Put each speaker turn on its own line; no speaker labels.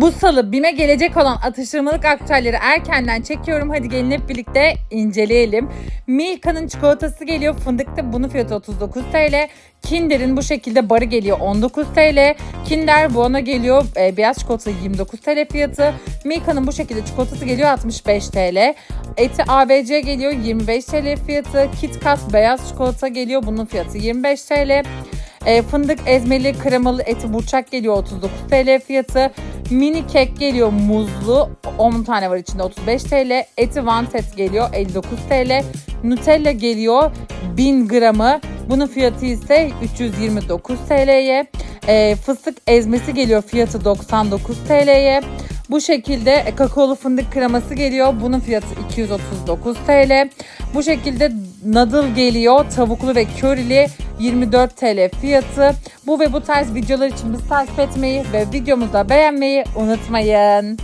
Bu salı BİM'e gelecek olan atıştırmalık aktüelleri erkenden çekiyorum. Hadi gelin hep birlikte inceleyelim. Milka'nın çikolatası geliyor. Fındıkta bunun fiyatı 39 TL. Kinder'in bu şekilde barı geliyor 19 TL. Kinder Bueno geliyor. Beyaz çikolata 29 TL fiyatı. Milka'nın bu şekilde çikolatası geliyor 65 TL. Eti ABC geliyor 25 TL fiyatı. KitKat beyaz çikolata geliyor. Bunun fiyatı 25 TL. Fındık ezmeli kremalı eti burçak geliyor 39 TL fiyatı. Mini kek geliyor muzlu 10 tane var içinde 35 TL. Eti Wanted geliyor 59 TL. Nutella geliyor 1000 gramı. Bunun fiyatı ise 329 TL'ye. Fıstık ezmesi geliyor fiyatı 99 TL'ye. Bu şekilde kakaolu fındık kreması geliyor. Bunun fiyatı 239 TL. Bu şekilde noodle geliyor. Tavuklu ve körili 24 TL fiyatı. Bu ve bu tarz videolar için bizi takip etmeyi ve videomuzu da beğenmeyi unutmayın.